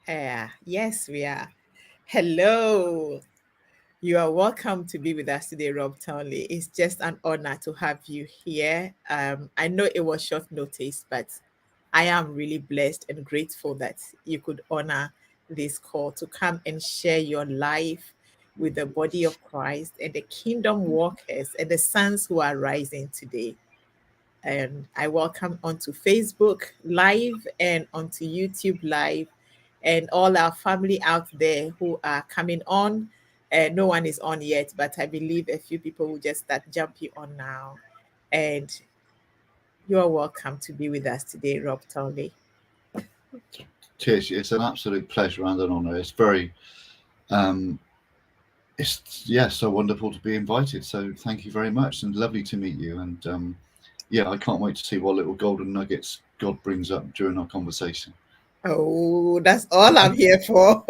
Yes, we are. Hello. You are welcome to be with us today, Rob Townley. It's just an honor to have you here. I know it was short notice, but I am really blessed and grateful that you could honor this call to come and share your life with the body of Christ and the kingdom workers and the sons who are rising today. And I welcome onto Facebook Live and onto YouTube Live and all our family out there who are coming on. No one is on yet, but I believe a few people will just start jumping on now. And you're welcome to be with us today, Rob Townley. Cheers. It's an absolute pleasure and an honour. Um, so wonderful to be invited. So thank you very much, and lovely to meet you. And I can't wait to see what little golden nuggets God brings up during our conversation. Oh, that's all I'm here for.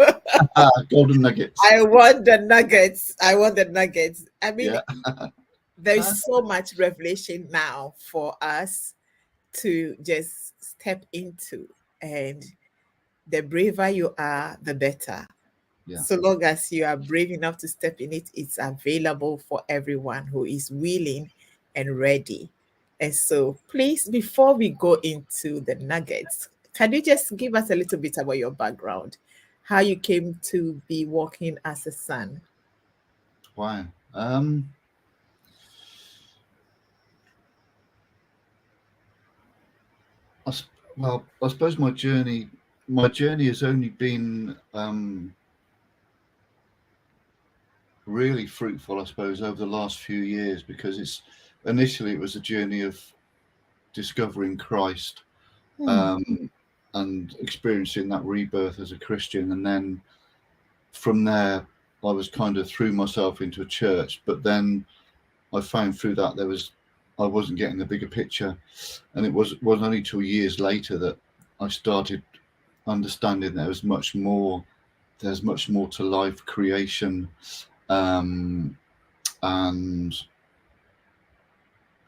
Golden nuggets. I want the nuggets. I want the nuggets. I mean, Yeah. there is so much revelation now for us to just step into. And the braver you are, the better. Yeah. So long as you are brave enough to step in it, it's available for everyone who is willing and ready. And so, please, before we go into the nuggets, can you just give us a little bit about your background? How you came to be working as a son? Wow. I suppose my journey has only been really fruitful, I suppose, over the last few years, because initially it was a journey of discovering Christ, Hmm. and experiencing that rebirth as a Christian, and then from there I was kind of threw myself into a church, but then I found through that I wasn't getting the bigger picture, and it wasn't only till years later that I started understanding there's much more to life, creation, and I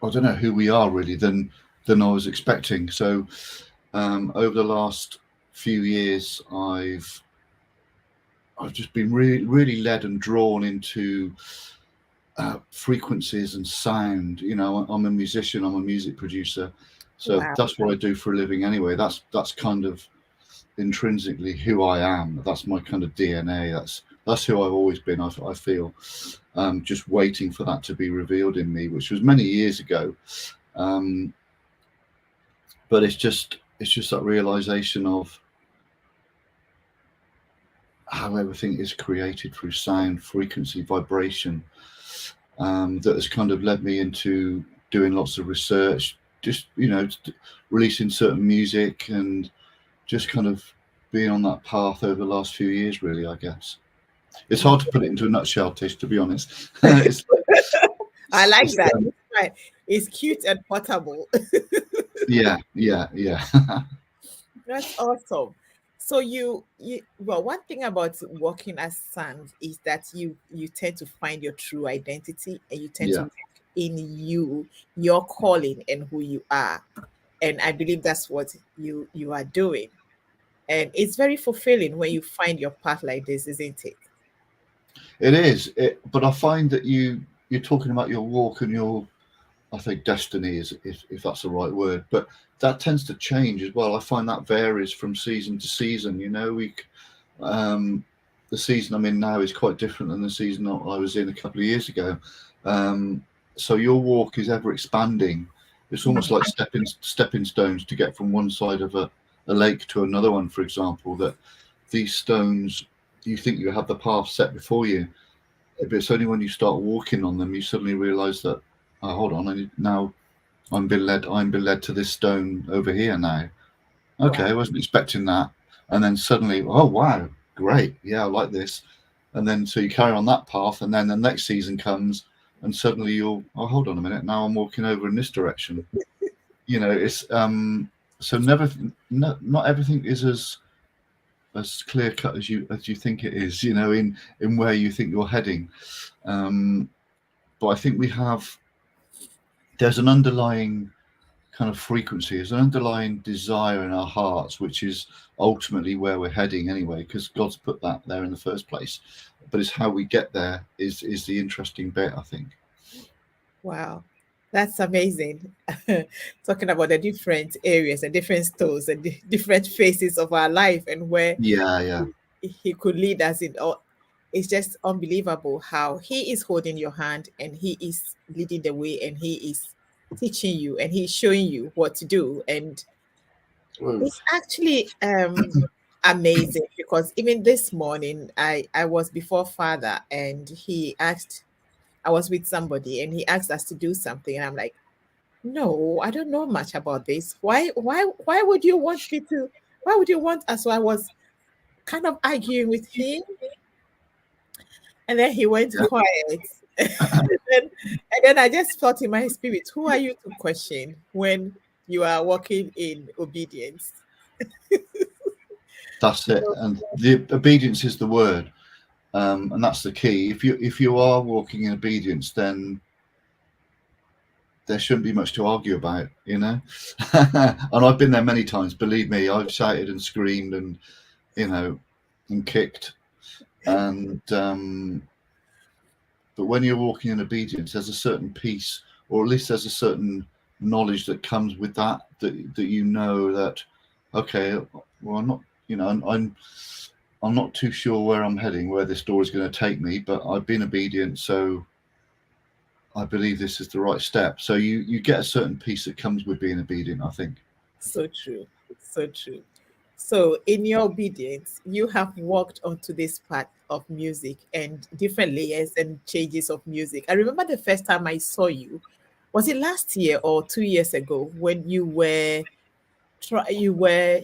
don't know who we are really than I was expecting. So over the last few years, I've just been really led and drawn into frequencies and sound. I'm a musician. I'm a music producer, so Wow. that's what I do for a living. Anyway, that's kind of intrinsically who I am. That's my kind of DNA. That's who I've always been. I feel just waiting for that to be revealed in me, which was many years ago. But it's just that realization of how everything is created through sound, frequency, vibration, that has kind of led me into doing lots of research, just releasing certain music, and just kind of being on that path over the last few years, really, I guess. It's hard to put it into a nutshell, Tish, to be honest. it's, I like it's, that. It's fine. It's cute and portable. yeah. That's awesome. So well, one thing about working as sons is that you tend to find your true identity and you tend to Yeah, work in your calling and who you are. And I believe that's what you are doing. And it's very fulfilling when you find your path like this, isn't it? it is. But I find that you're talking about your walk and your, I think, destiny is, if that's the right word, but that tends to change as well. I find that varies from season to season. Um, the season I'm in now is quite different than the season I was in a couple of years ago. So your walk is ever expanding. It's almost like stepping stones to get from one side of a lake to another one, for example. That these stones, you think you have the path set before you, but it's only when you start walking on them you suddenly realise that, oh, hold on, now I'm been led to this stone over here now. Okay, Wow. I wasn't expecting that. And then suddenly, oh wow, great, yeah, I like this. And then so you carry on that path, and then the next season comes, and suddenly oh, hold on a minute, now I'm walking over in this direction. It's so never, no, not everything is as clear cut as you think it is. In where you think you're heading. But I think there's an underlying kind of frequency. There's an underlying desire in our hearts, which is ultimately where we're heading anyway, because God's put that there in the first place. But it's how we get there is the interesting bit, I think. Wow, that's amazing. Talking about the different areas and different stories and different phases of our life and where Yeah, yeah, he could lead us in all. It's just unbelievable how he is holding your hand and he is leading the way and he is teaching you and he's showing you what to do. And Whoa. it's actually amazing because even this morning I was before Father and he asked, I was with somebody and he asked us to do something and I'm like, no, I don't know much about this. Why would you want me to? Why would you want us? So I was kind of arguing with him, and then he went Yeah, quiet. And then I just felt in my spirit, who are you to question when you are walking in obedience? that's it. And the obedience is the word, and that's the key. If you are walking in obedience, then there shouldn't be much to argue about, you know. And I've been there many times. Believe me, I've shouted and screamed and you know and kicked. And but when you're walking in obedience, there's a certain peace, or at least there's a certain knowledge that comes with that. That you know that okay, well, I'm not, you know, I'm not too sure where I'm heading, where this door is going to take me, but I've been obedient, so I believe this is the right step. So you get a certain peace that comes with being obedient, I think. So true, so true. So, in your obedience, you have walked onto this path of music and different layers and changes of music. I remember the first time I saw you, was it last year or 2 years ago, when you were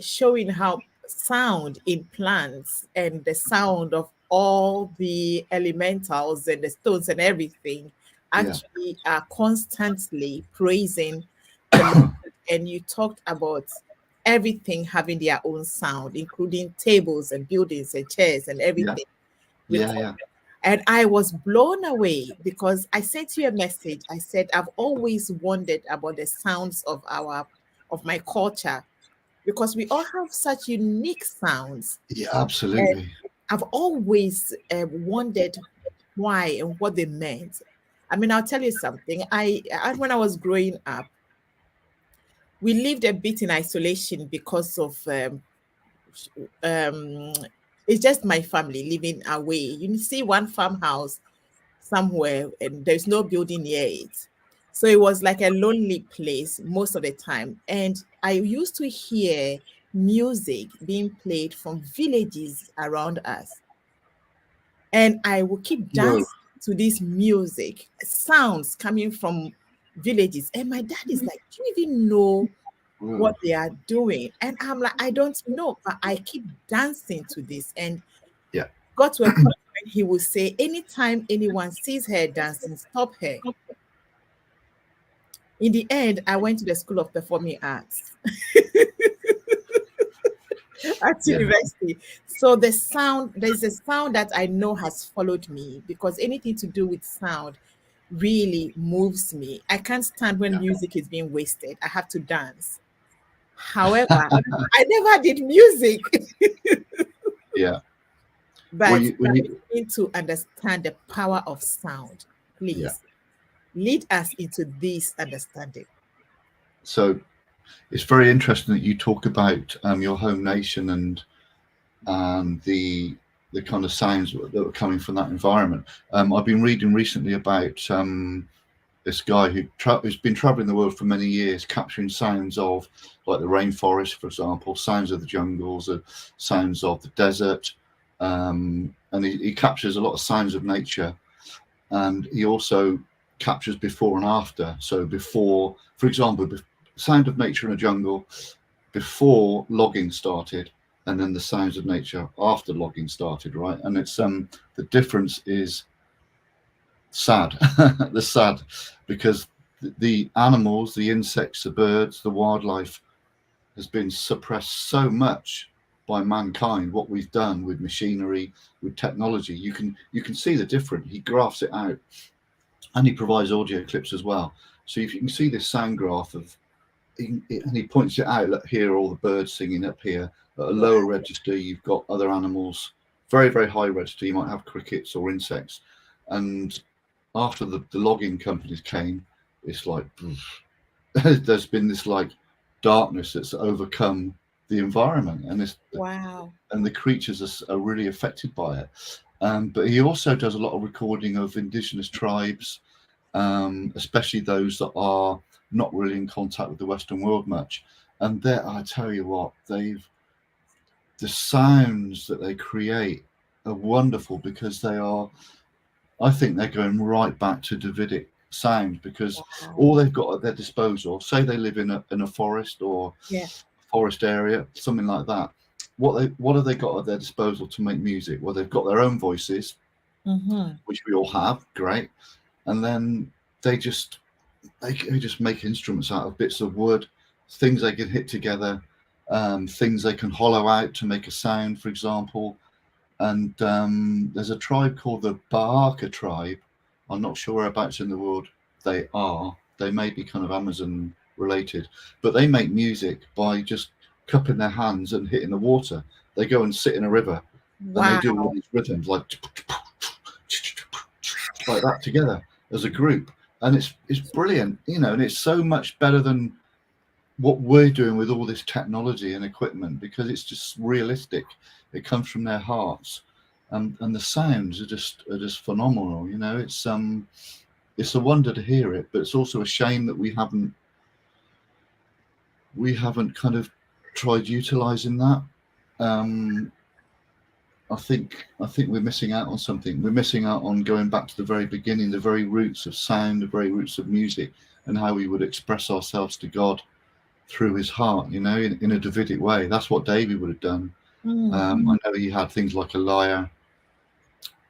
showing how sound in plants and the sound of all the elementals and the stones and everything Yeah, actually are constantly praising the Lord. And you talked about everything having their own sound, including tables and buildings and chairs and yeah, everything. yeah, yeah, And I was blown away because I sent you a message. I said, I've always wondered about the sounds of my culture because we all have such unique sounds. yeah, And absolutely. I've always wondered why and what they meant. I mean, I'll tell you something. When I was growing up, we lived a bit in isolation because of um, it's just my family living away. You see one farmhouse somewhere and there's no building near it. So it was like a lonely place most of the time. And I used to hear music being played from villages around us. And I would keep Whoa, dancing to this music, sounds coming from villages. And my dad is like, do you even know whoa. what they are doing? And I'm like, I don't know, but I keep dancing to this. And Yeah, got to a point when he would say, anytime anyone sees her dancing, stop her. In the end, I went to the School of Performing Arts at yeah, university. So there's a sound that I know has followed me because anything to do with sound really moves me. I can't stand when yeah, music is being wasted. I have to dance. However, I never did music, yeah. Well, but when I you, need to understand the power of sound. yeah. Please lead us into this understanding. So it's very interesting that you talk about your home nation and the kind of sounds that were coming from that environment. I've been reading recently about this guy who's been traveling the world for many years, capturing sounds of like the rainforest, for example, sounds of the jungles, sounds of the desert, and he captures a lot of sounds of nature, and he also captures before and after. So before, for example, sound of nature in a jungle before logging started, and then the sounds of nature after logging started, right? And it's the difference is sad. The sad, because the animals, the insects, the birds, the wildlife has been suppressed so much by mankind. What we've done with machinery, with technology, you can see the difference. He graphs it out, and he provides audio clips as well. So if you can see this sound graph of and he points it out. Look, here are all the birds singing up here. At a Wow. lower register, you've got other animals. Very, very high register, you might have crickets or insects. And after the logging companies came, it's like there's been this like darkness that's overcome the environment, and this Wow. and the creatures are really affected by it. But he also does a lot of recording of indigenous tribes, especially those that are not really in contact with the Western world much. And there, I tell you what, the sounds that they create are wonderful because they are. I think they're going right back to Davidic sound because Wow. all they've got at their disposal, say they live in a forest or Yeah. forest area, something like that. What have they got at their disposal to make music? Well, they've got their own voices, Mm-hmm. which we all have, great, and then they just they just make instruments out of bits of wood, things they can hit together, things they can hollow out to make a sound, for example. And there's a tribe called the Bahaka tribe. I'm not sure whereabouts in the world they are. They may be kind of Amazon related, but they make music by just cupping their hands and hitting the water. They go and sit in a river and they do all Wow. these rhythms like that together as a group. And it's brilliant, and it's so much better than what we're doing with all this technology and equipment because it's just realistic. It comes from their hearts, and the sounds are just phenomenal. It's a wonder to hear it, but it's also a shame that we haven't kind of tried utilizing that. Um, I think we're missing out on something. We're missing out on going back to the very beginning, the very roots of sound, the very roots of music, and how we would express ourselves to God through his heart, in a Davidic way. That's what David would have done. Mm. I know he had things like a lyre,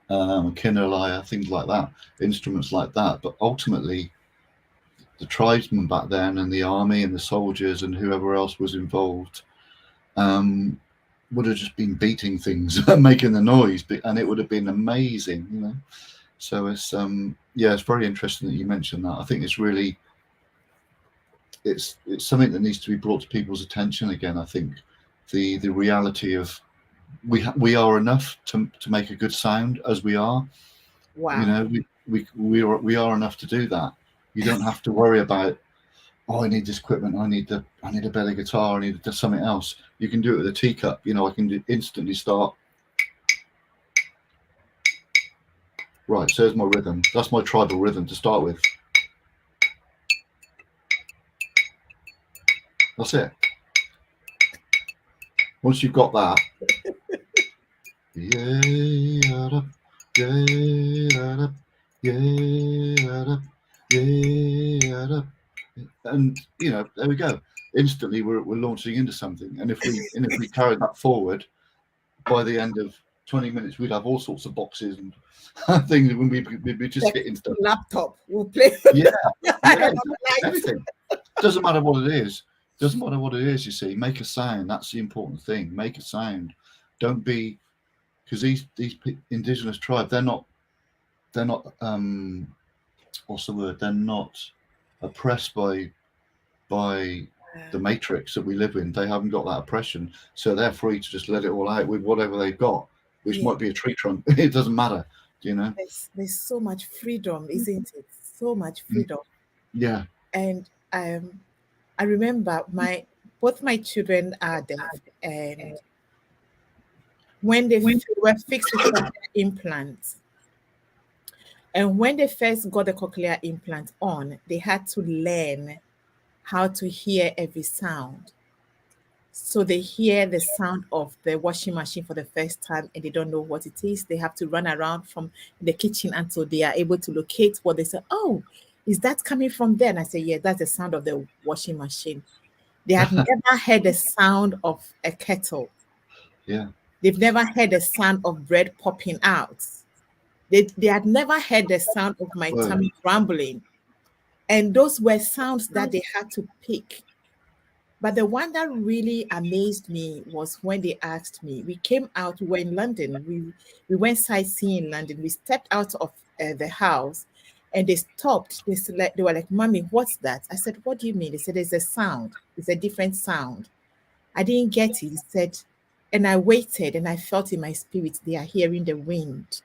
a kinnor lyre, things like that, instruments like that. But ultimately, the tribesmen back then and the army and the soldiers and whoever else was involved um, would have just been beating things, making the noise, and it would have been amazing. So it's very interesting that you mentioned that. I think it's something that needs to be brought to people's attention again. I think the reality of we are enough to make a good sound as we are. Wow. We are enough to do that. You don't have to worry about, oh, I need this equipment, I need a better guitar, I need something else. You can do it with a teacup. I can instantly start. Right, so there's my rhythm. That's my tribal rhythm to start with. That's it. Once you've got that, yeah, yeah, yeah, and there we go. Instantly, we're launching into something. And if we carry that forward, by the end of 20 minutes, we'd have all sorts of boxes and things when we'd be just Like hitting stuff. laptop. We'll play. Yeah, I yeah, don't know, lights. anything. Doesn't matter what it is. Doesn't matter what it is. You see, make a sound. That's the important thing. Make a sound. Don't be, because these indigenous tribes, they're not what's the word? They're not oppressed by the matrix that we live in. They haven't got that oppression, so they're free to just let it all out with whatever they've got, which Yeah. might be a tree trunk. It doesn't matter, you know. There's so much freedom, isn't it? So much freedom. Yeah, And I remember both my children are deaf, and when they were fixed with cochlear implants, and when they first got the cochlear implant on, they had to learn how to hear every sound. So they hear the sound of the washing machine for the first time and they don't know what it is. They have to run around from the kitchen until they are able to locate what they say. Oh, is that coming from there? And I say, yeah, that's the sound of the washing machine. They had never heard the sound of a kettle. yeah. They've never heard the sound of bread popping out. They had never heard the sound of my Well, tummy grumbling. And those were sounds that they had to pick. But the one that really amazed me was when they asked me, we came out, we were in London, we went sightseeing in London, we stepped out of the house, And they stopped. They were like, "Mommy, what's that?" I said, "What do you mean?" They said, "It's a sound. It's a different sound." I didn't get it. He said, and I waited and I felt in my spirit they are hearing the wind,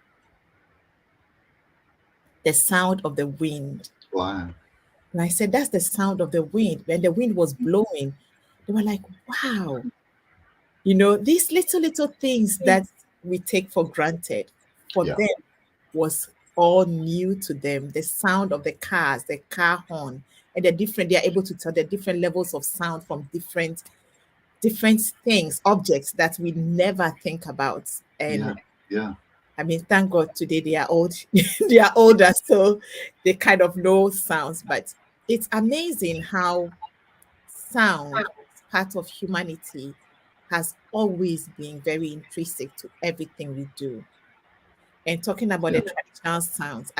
the sound of the wind. Wow. And I said, "That's the sound of the wind." And the wind was blowing. They were like, "Wow." These little things that we take for granted, for Yeah. them was all new to them. The sound of the cars, the car horn, and they are able to tell the different levels of sound from different things, objects that we never think about. And Yeah. Yeah. I mean, thank God today they are old, they are older, so they kind of know sounds. But it's amazing how sound, as part of humanity, has always been very intrinsic to everything we do. And talking about Yeah. the traditional sounds,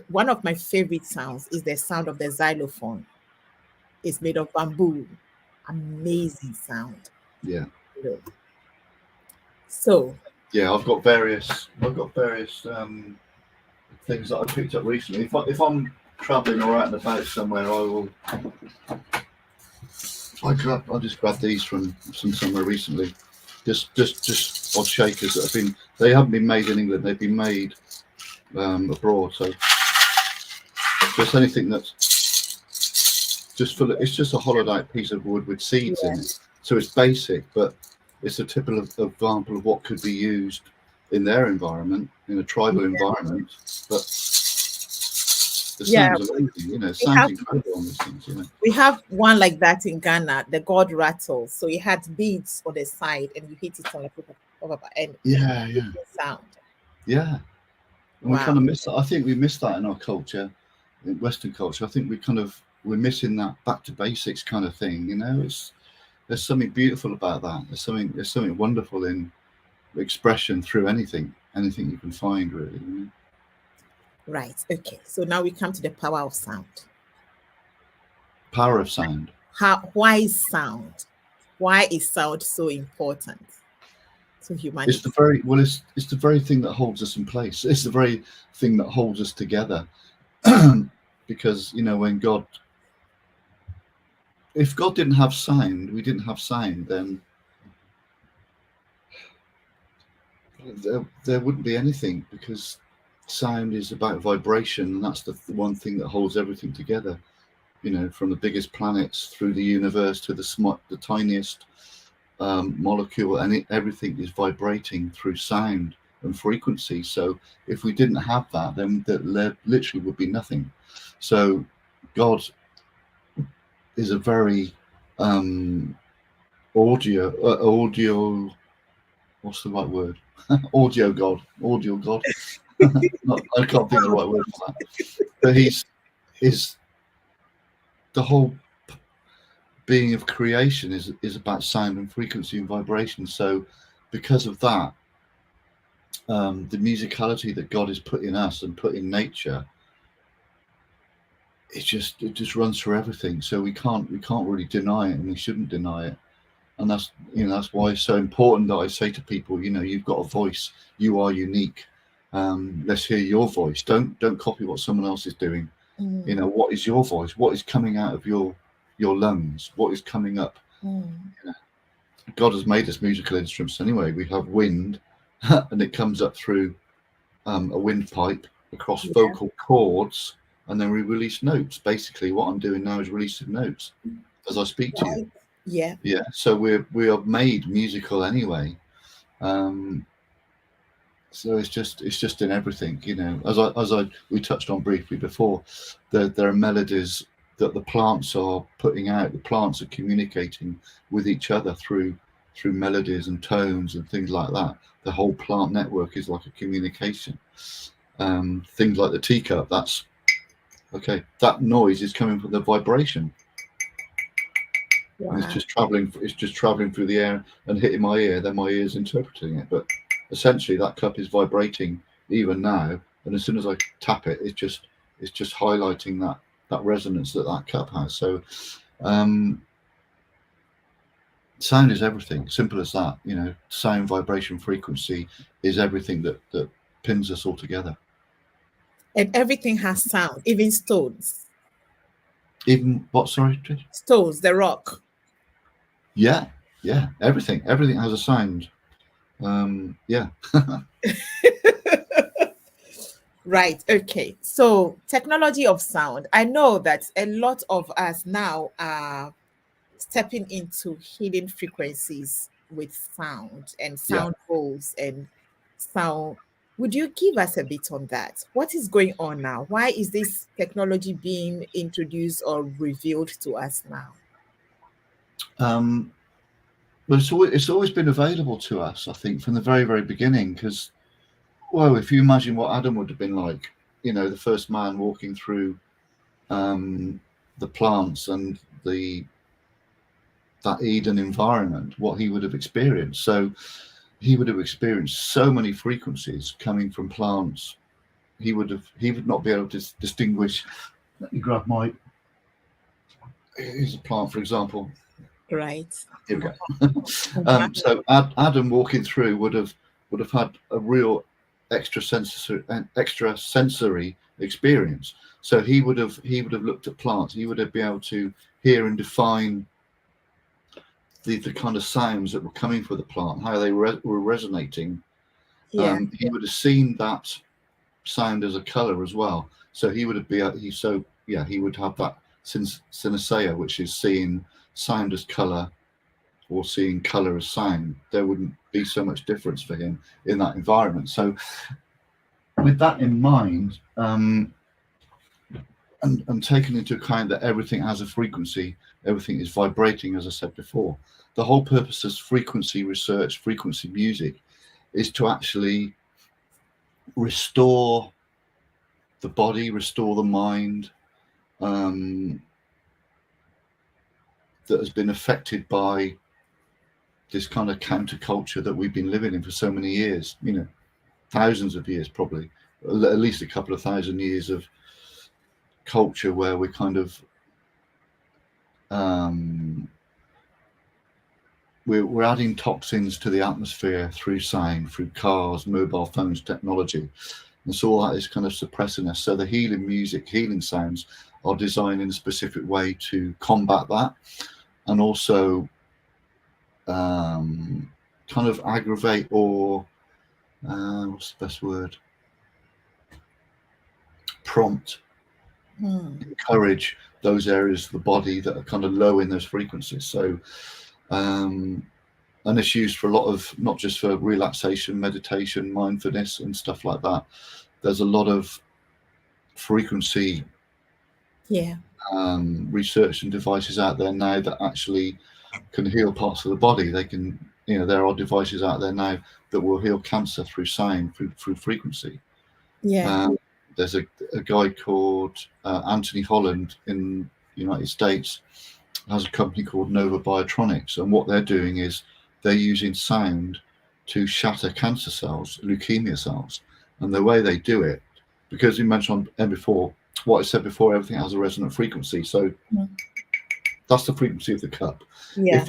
one of my favorite sounds is the sound of the xylophone. It's made of bamboo. Amazing sound. Yeah. You know. So Yeah. I've got various things that I picked up recently. If I'm travelling or out and about somewhere, I just grabbed these from somewhere recently. Just odd shakers that have been. They haven't been made in England. They've been made abroad. So just anything that's just full. It's just a hollowed out piece of wood with seeds in yeah, it. So it's basic, but it's a typical example of what could be used in their environment, in a tribal environment. But the yeah, sounds amazing. It we sounds have incredible on these things. we have one like that in Ghana, the God rattle. So it had beads on the side, and you hit it on and Yeah, it's yeah, a sound. yeah. And we Wow. kind of miss that. I think we miss that in our culture, in Western culture. I think we're missing that back to basics kind of thing. There's something beautiful about that. There's something wonderful in expression through anything you can find really. Right. Okay. So now we come to the power of sound. Power of sound. Why is sound? Why is sound so important to It's the humanity? very well. It's the very thing that holds us in place. It's the very thing that holds us together. Because if God didn't have sound, we didn't have sound, then there wouldn't be anything, because sound is about vibration, and that's the one thing that holds everything together. From the biggest planets through the universe to the tiniest molecule, and everything is vibrating through sound and frequency. So if we didn't have that, then there literally would be nothing. So God is a very audio. What's the right word? Audio God. I can't think of the right word for that. But is the whole being of creation is about sound and frequency and vibration. So because of that, the musicality that God has put in us and put in nature, it just runs through everything. So we can't really deny it, and we shouldn't deny it. And that's why it's so important that I say to people, you've got a voice, you are unique. Let's hear your voice. Don't copy what someone else is doing. Mm, What is your voice? What is coming out of your lungs? What is coming up? mm, God has made us musical instruments anyway. We have wind, and it comes up through a windpipe across yeah. vocal cords, and then we release notes. Basically, what I'm doing now is releasing notes as I speak to you. Right. Yeah. Yeah, so we are made musical anyway. So it's just in everything. As we touched on briefly before, there are melodies that the plants are putting out. The plants are communicating with each other through melodies and tones and things like that. The whole plant network is like a communication. Things like the teacup. That's okay. That noise is coming from the vibration, and it's Wow. just traveling. It's just traveling through the air and hitting my ear. Then my ear's interpreting it. But essentially, that cup is vibrating even now. And as soon as I tap it, it's just highlighting that resonance that cup has. So, sound is everything. Simple as that. Sound, vibration, frequency is everything that pins us all together. And everything has sound, even stones. Even what? Sorry, Trish? Stones, the rock. Yeah, yeah. Everything has a sound. Yeah. Right. Okay. So, technology of sound. I know that a lot of us now are stepping into hidden frequencies with sound and Yeah. sound bowls and sound. Would you give us a bit on that? What is going on now? Why is this technology being introduced or revealed to us now? Um, but it's always been available to us, I think, from the very, very beginning. Because, well, if you imagine what Adam would have been like, the first man walking through the plants and the that Eden environment, what he would have experienced. So he would have experienced so many frequencies coming from plants. He would not be able to distinguish. Let me grab my. Here's a plant, for example. Right. Here we go. Uh-huh. So Adam walking through would have had a real extra sensory experience. So he would have looked at plants. He would have been able to hear and define the kind of sounds that were coming from the plant, how they were resonating. Yeah. He would have seen that sound as a color as well. So he would have been he would have that synesthesia, which is seeing sound as color or seeing color as sound. There wouldn't be so much difference for him in that environment. So with that in mind, and taking into account that everything has a frequency, everything is vibrating, as I said before. The whole purpose of frequency research, frequency music, is to actually restore the body, restore the mind, that has been affected by this kind of counterculture that we've been living in for so many years, thousands of years, probably, at least a couple of thousand years of culture where we're kind of we're adding toxins to the atmosphere through sound, through cars, mobile phones, technology. And so all that is kind of suppressing us. So the healing music, healing sounds are designed in a specific way to combat that, and also kind of aggravate or what's the best word? Prompt, encourage those areas of the body that are kind of low in those frequencies. So and it's used for a lot of, not just for relaxation, meditation, mindfulness and stuff like that. There's a lot of frequency Yeah. research and devices out there now that actually can heal parts of the body. They can, there are devices out there now that will heal cancer through sound, through frequency. Yeah. There's a guy called Anthony Holland in the United States, has a company called Nova Biotronics, and what they're doing is they're using sound to shatter cancer cells, leukemia cells. And the way they do it, because you mentioned before, what I said before, everything has a resonant frequency. So that's the frequency of the cup. Yeah.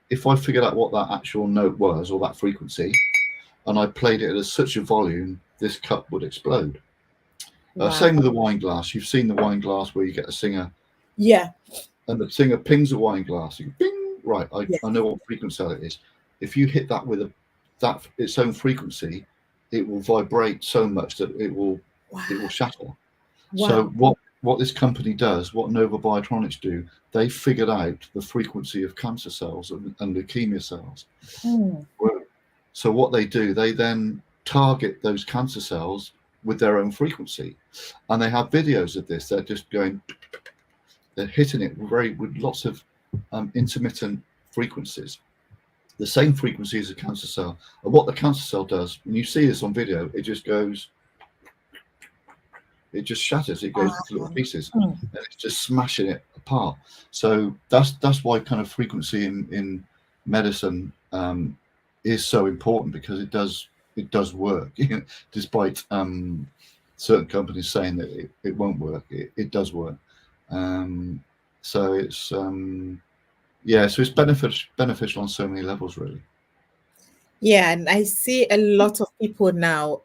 If I figured out what that actual note was, or that frequency, and I played it at such a volume, this cup would explode. Wow. Same with the wine glass. You've seen the wine glass where you get a singer, Yeah. and the singer pings a wine glass. You bing, right? Yes. I know what frequency it is. If you hit that with that its own frequency, it will vibrate so much that it will shatter. Wow. So what this company does, what Nova Biotronics do, they figured out the frequency of cancer cells and leukemia cells. So what they do, they then target those cancer cells with their own frequency, and they have videos of this. They're just going, they're hitting it with lots of intermittent frequencies, the same frequency as a cancer cell. And what the cancer cell does, when you see this on video, it just goes, it just shatters. It goes into little pieces, and it's just smashing it apart. So that's why kind of frequency in medicine is so important, because it does work, despite certain companies saying that it won't work. It does work. So it's so it's beneficial on so many levels, really. Yeah, and I see a lot of people now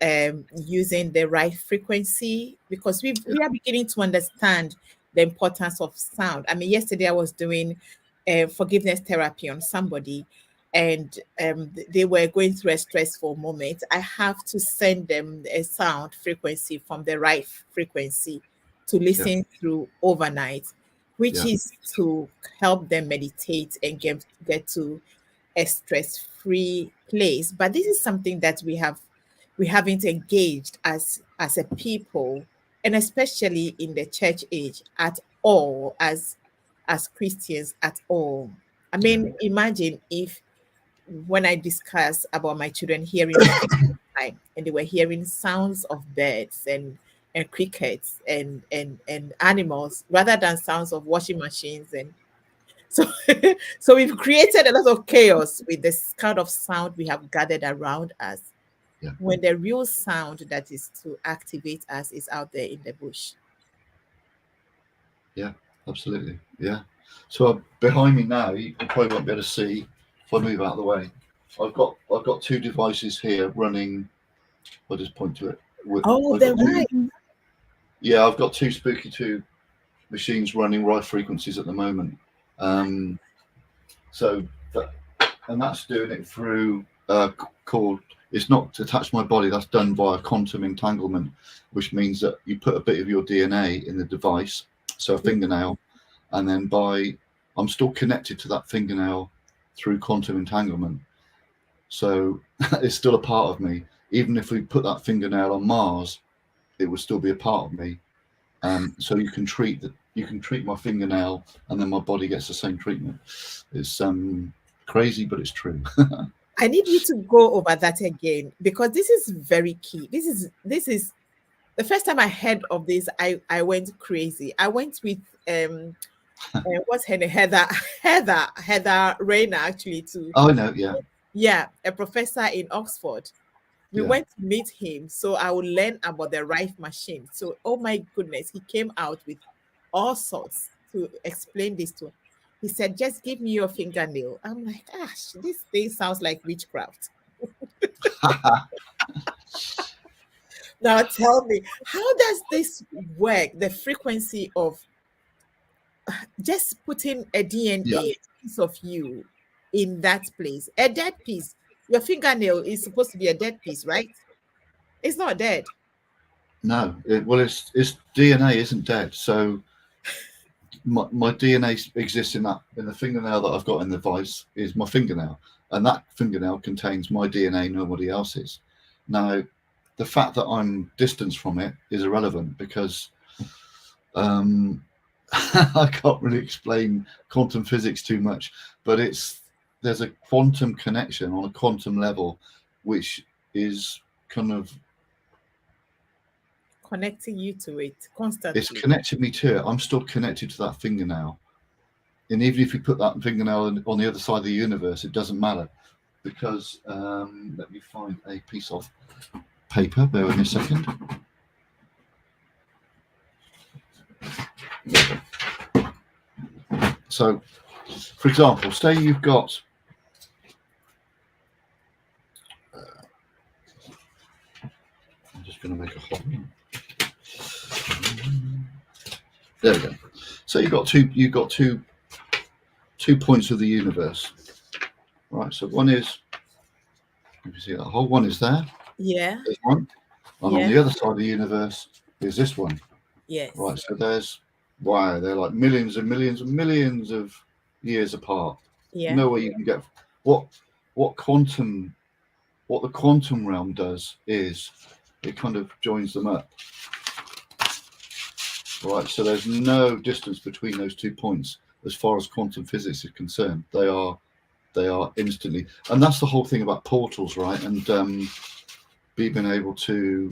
using the right frequency because we are beginning to understand the importance of sound. I mean, yesterday I was doing forgiveness therapy on somebody, and they were going through a stressful moment. I have to send them a sound frequency from the right frequency to Yeah, listen through overnight, which yeah, is to help them meditate and get to a stress-free place. But this is something that we haven't engaged as a people, and especially in the church age at all, as Christians at all. I yeah, mean, imagine if when I discuss about my children hearing music time and they were hearing sounds of birds and crickets and animals rather than sounds of washing machines and so, so we've created a lot of chaos with this kind of sound we have gathered around us. yeah, When the real sound that is to activate us is out there in the bush. yeah, absolutely. Yeah. So behind me now, you probably won't be able to see if I move out of the way. I've got two devices here running. I'll just point to it. Oh, I've they're got right. two. Yeah, I've got two Spooky Two machines running right frequencies at the moment. Um, so that, and that's doing it through called. It's not attached to my body. That's done via quantum entanglement, which means that you put a bit of your DNA in the device, so a fingernail, and then I'm still connected to that fingernail through quantum entanglement. So it's still a part of me. Even if we put that fingernail on Mars, it would still be a part of me. So you can treat my fingernail, and then my body gets the same treatment. It's crazy, but it's true. I need you to go over that again because this is very key. This is the first time I heard of this. I went crazy. I went with what's her name? Heather Rayner actually to I know, yeah, yeah, a professor in Oxford. We yeah. went to meet him so I would learn about the Rife machine. So, oh my goodness, he came out with all sorts to explain this to. He said, "Just give me your fingernail." I'm like, "Gosh, this thing sounds like witchcraft." Now, tell me, how does this work? The frequency of just putting a Yeah, DNA piece of you in that place, a dead piece. Your fingernail is supposed to be a dead piece, right? It's not dead. no. Well, it's DNA isn't dead. So my DNA exists in the fingernail that I've got in the vice is my fingernail, and that fingernail contains my DNA, nobody else's. Now, the fact that I'm distanced from it is irrelevant because um, I can't really explain quantum physics too much, but there's a quantum connection on a quantum level, which is kind of Connecting you to it it's constantly. connected me to it. I'm still connected to that fingernail, and even if you put that fingernail on the other side of the universe, it doesn't matter because let me find a piece of paper. Bear with me a second. So, for example, say you've got I'm just going to make a hole. There we go. So you've got two points of the universe, right? So one is, if you see that hole, one is there. Yeah. There's one, and on Yeah. the other side of the universe is this one, Yes. right? So wow, they're like millions and millions and millions of years apart. Yeah. No way you can get what what quantum what the quantum realm does is it kind of joins them up. Right, so there's no distance between those 2 points as far as quantum physics is concerned. They are instantly, and that's the whole thing about portals, right? And being able to,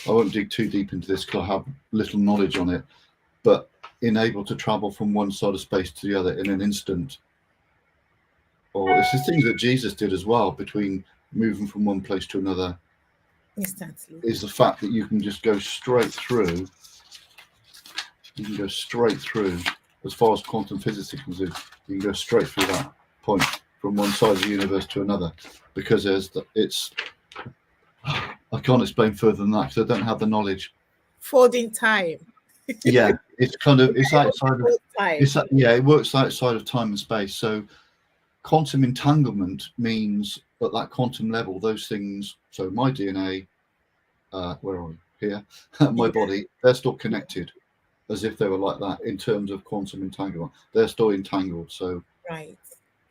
I won't dig too deep into this because I have little knowledge on it, but being able to travel from one side of space to the other in an instant, or it's the things that Jesus did as well between moving from one place to another, Instantly. is the fact that you can just go straight through. You can go straight through as far as quantum physics is concerned. You can go straight through that point. from one side of the universe to another, because it's I can't explain further than that because I don't have the knowledge. Folding time. Yeah, it's kind of it's outside of Fold time. it's yeah, it works outside of time and space. So quantum entanglement means at that quantum level, those things. So my DNA, where are we? Here, my Yeah. body, they're still connected, as if they were like that in terms of quantum entanglement. They're still entangled. So Right.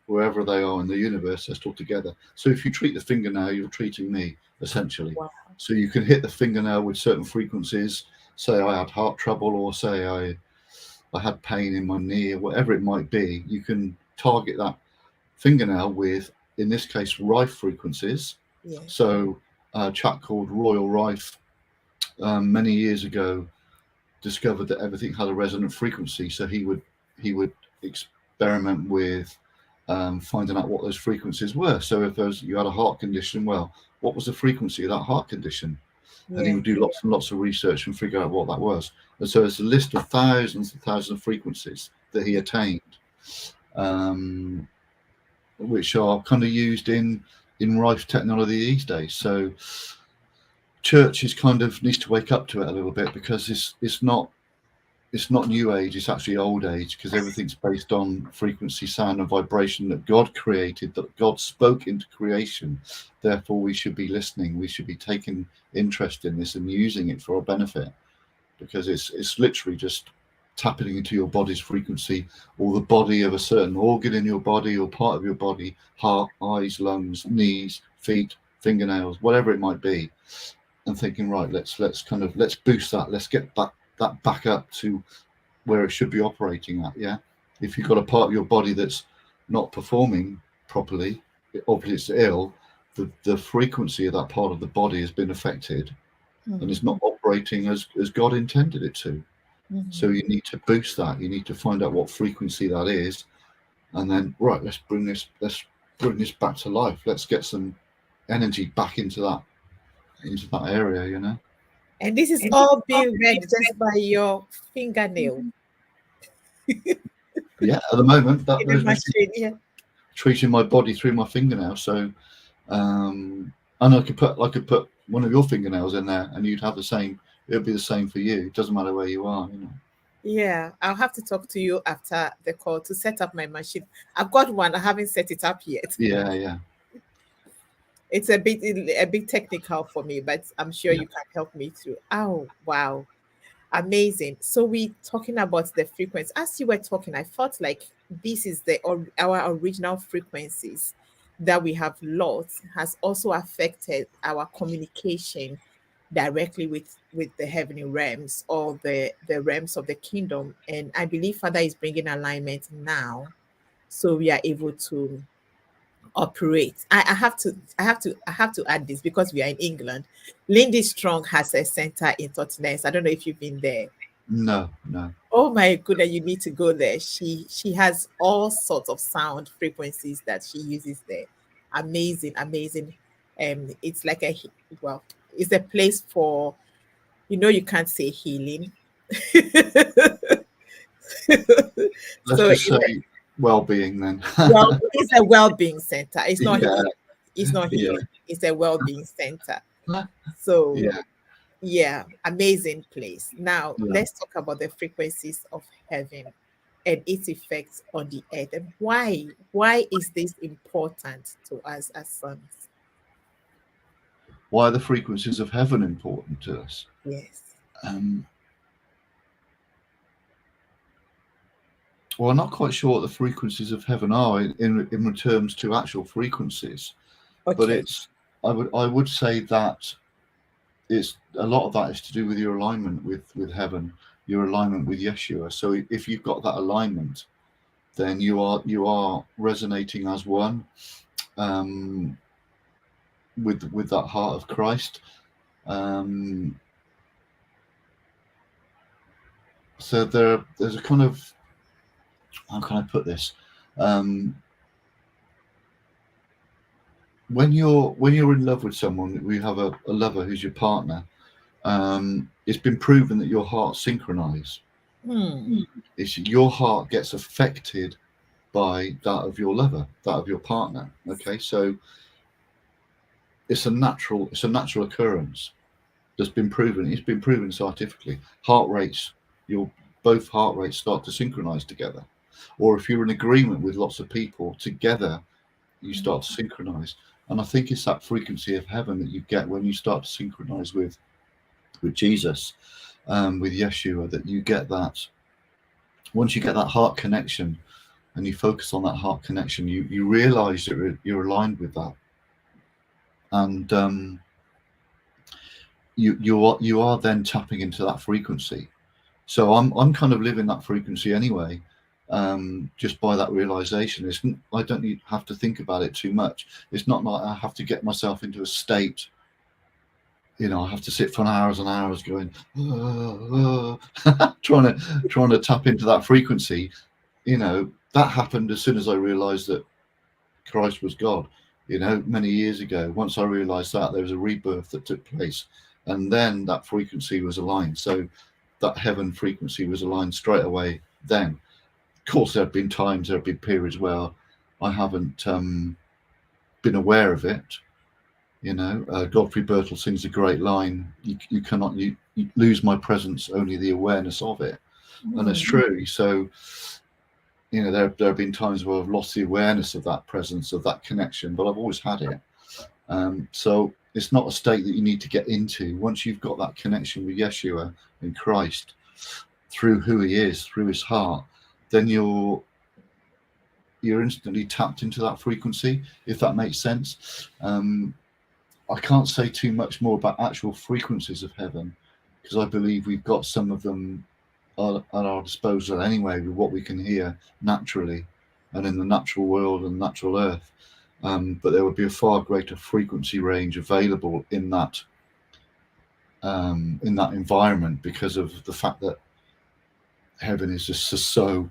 wherever they are in the universe, they're still together. So if you treat the fingernail, you're treating me, essentially. Wow. So you can hit the fingernail with certain frequencies. Say I had heart trouble, or say I had pain in my knee, or whatever it might be. You can target that fingernail with, in this case, Rife frequencies. Yeah. So a chap called Royal Rife many years ago discovered that everything had a resonant frequency. So he would experiment with finding out what those frequencies were. So if you had a heart condition, well, what was the frequency of that heart condition? And he Yeah. would do lots and lots of research and figure out what that was. And so it's a list of thousands and thousands of frequencies that he attained, um, which are kind of used in rife technology these days. So church is kind of needs to wake up to it a little bit, because it's not new age, it's actually old age, because everything's based on frequency, sound, and vibration that God created, that God spoke into creation. Therefore, we should be listening. We should be taking interest in this and using it for our benefit, because it's literally just tapping into your body's frequency, or the body of a certain organ in your body, or part of your body, heart, eyes, lungs, knees, feet, fingernails, whatever it might be, and thinking, right, let's boost that. Let's get that back up to where it should be operating at. Yeah, if you've got a part of your body that's not performing properly, obviously it's ill, the frequency of that part of the body has been affected, and Mhm. it's not operating as God intended it to. So Mhm. you need to boost that. You need to find out what frequency that is, and then, right, let's bring this back to life. Let's get some energy back into that area, And this is all being read just by your fingernail Yeah, at the moment that in the there's me machine. Yeah. treating my body through my fingernail. So and I could put one of your fingernails in there, and you'd have the same. It'll be the same for you. It doesn't matter where you are. Yeah. I'll have to talk to you after the call to set up my machine. I've got one. I haven't set it up yet. Yeah, yeah, It's a bit technical for me, but I'm sure yeah. you can help me through. Oh, wow. Amazing. So we talking about the frequency. As you were talking, I felt like this is our original frequencies that we have lost has also affected our communication directly with the heavenly realms, or the realms of the kingdom. And I believe Father is bringing alignment now, so we are able to operate. I have to add this because we are in England. Lindy Strong has a center in Totnes. I don't know if you've been there. No, no. Oh my goodness, you need to go there. She has all sorts of sound frequencies that she uses there. Amazing, amazing. It's like well, it's a place for, you can't say healing. Let's So just say well-being then. it's a well-being center. It's not Yeah, healing. It's not yeah, healing. It's a well-being center. So yeah, yeah, amazing place. Now yeah. let's talk about the frequencies of heaven and its effects on the earth. And why is this important to us as sons? Why are the frequencies of heaven important to us? Yes. Um, well, I'm not quite sure what the frequencies of heaven are in terms to actual frequencies, but Okay. I would say that it's a lot of that is to do with your alignment with heaven, your alignment with Yeshua. So if you've got that alignment, then you are resonating as one, um, with that heart of Christ. Um, so there's a kind of, how can I put this? Um, when you're in love with someone, we have a lover who's your partner. It's been proven that your hearts synchronize. Hmm. Your heart gets affected by that of your lover, that of your partner. Okay, so it's a natural occurrence that's been proven. It's been proven scientifically. Heart rates, both heart rates start to synchronize together. Or if you're in agreement with lots of people together, you start to synchronize. And I think it's that frequency of heaven that you get when you start to synchronize with Jesus, with Yeshua, that you get that. Once you get that heart connection and you focus on that heart connection, you realize that you're aligned with that. And you are then tapping into that frequency. So I'm kind of living that frequency anyway, just by that realization. I don't have to think about it too much. It's not like I have to get myself into a state. I have to sit for hours and hours going, trying to tap into that frequency. That happened as soon as I realized that Christ was God. Many years ago. Once I realized that, there was a rebirth that took place, and then that frequency was aligned. So that heaven frequency was aligned straight away then. Of course, there have been periods where I haven't been aware of it. Godfrey Birtle sings a great line, you cannot you lose my presence, only the awareness of it. And it's true. So there have been times where I've lost the awareness of that presence, of that connection, but I've always had it. So it's not a state that you need to get into. Once you've got that connection with Yeshua and Christ through who he is, through his heart, then you're instantly tapped into that frequency, if that makes sense. I can't say too much more about actual frequencies of heaven, because I believe we've got some of them at our disposal anyway, with what we can hear naturally and in the natural world and natural earth. But there would be a far greater frequency range available in that environment, because of the fact that heaven is just so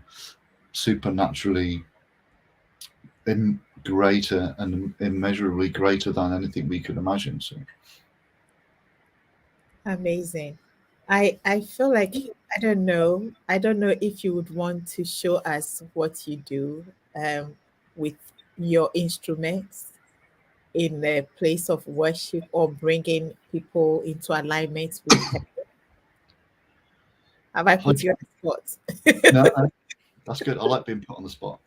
supernaturally greater and immeasurably greater than anything we could imagine. So Amazing. I feel like I don't know if you would want to show us what you do with your instruments in the place of worship, or bringing people into alignment with heaven. Have I put you on the spot? No, that's good. I like being put on the spot.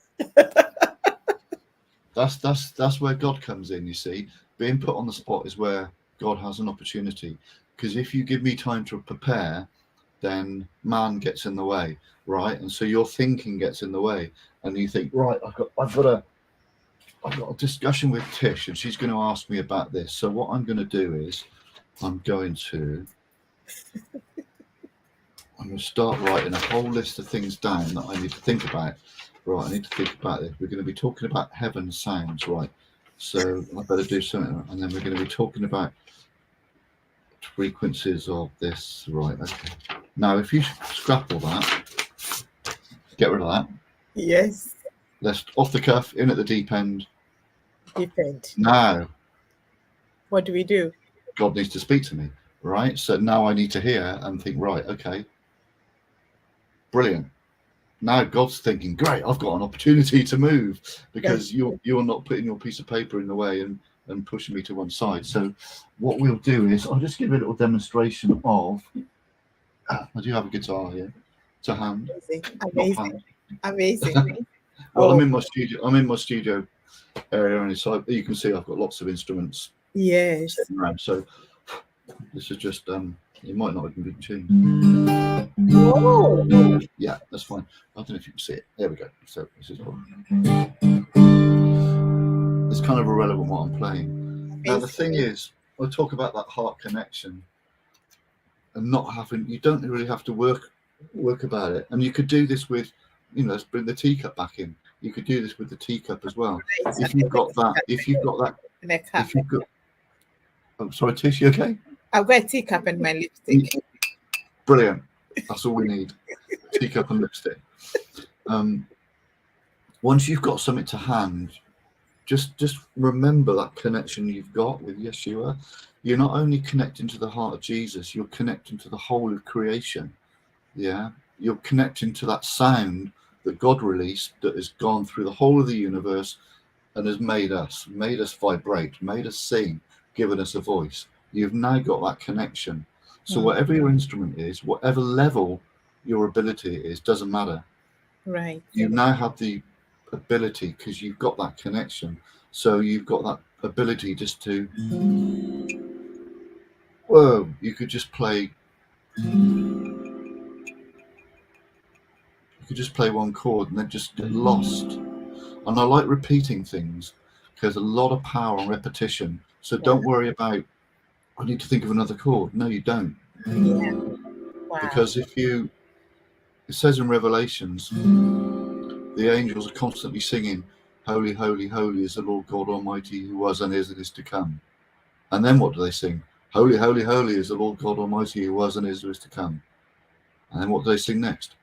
That's where God comes in. You see, being put on the spot is where God has an opportunity. Because if you give me time to prepare, then man gets in the way, right? And so your thinking gets in the way, and you think, right, I've got a discussion with Tish, and she's going to ask me about this. So what I'm going to do is I'm going to start writing a whole list of things down that I need to think about. Right, I need to think about this. We're going to be talking about heaven sounds, right? So I better do something, and then we're going to be talking about frequencies of this, right? Okay. Now, if you scrap all that, get rid of that. Yes. Let's off the cuff, in at the deep end. Deep end. Now, what do we do? God needs to speak to me, right? So now I need to hear and think, right, okay, brilliant. Now God's thinking, great, I've got an opportunity to move, because you're not putting your piece of paper in the way and pushing me to one side. So what we'll do is I'll just give a little demonstration of, I do have a guitar here to hand. Amazing. Well, I'm in my studio area, and so you can see I've got lots of instruments. Yes. Around. So this is just it might not even be tuned. Whoa. Yeah, that's fine. I don't know if you can see it. There we go. So this is it's kind of irrelevant what I'm playing. Amazing. Now the thing is, I talk about that heart connection and not having. You don't really have to work about it, and you could do this with, let's bring the teacup back in. You could do this with the teacup as well. If you've got that. I'm sorry, Tish, you okay? I've got a teacup and my lipstick. Brilliant. That's all we need. Teacup and lipstick. Once you've got something to hand, just remember that connection you've got with Yeshua. You're not only connecting to the heart of Jesus, you're connecting to the whole of creation. Yeah, you're connecting to that sound that God released that has gone through the whole of the universe and has made us vibrate, made us sing, given us a voice. You've now got that connection. So Mm. whatever your instrument is, whatever level your ability is, doesn't matter. Right. You now have the ability because you've got that connection. So you've got that ability just to, whoa, you could just play, you could just play one chord and then just get lost. And I like repeating things because a lot of power on repetition. So Wow. don't worry about, I need to think of another chord. No, you don't. Yeah. Wow. Because if you, it says in Revelations, the angels are constantly singing, Holy, holy, holy is the Lord God Almighty who was and is to come. And then what do they sing? Holy, holy, holy is the Lord God Almighty who was and is to come. And then what do they sing next?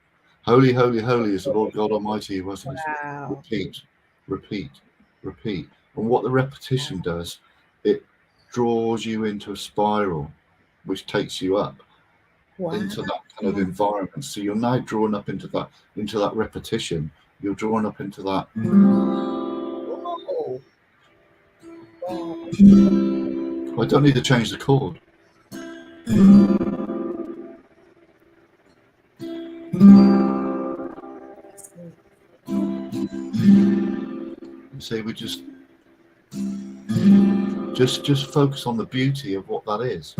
Holy, holy, holy is the Lord God Almighty who was and is. Wow. Repeat, repeat, repeat. And what the repetition does, it draws you into a spiral, which takes you up Wow. into that kind of environment. So you're now drawn up into that repetition. You're drawn up into that. Oh, wow. I don't need to change the chord. See, we just focus on the beauty of what that is.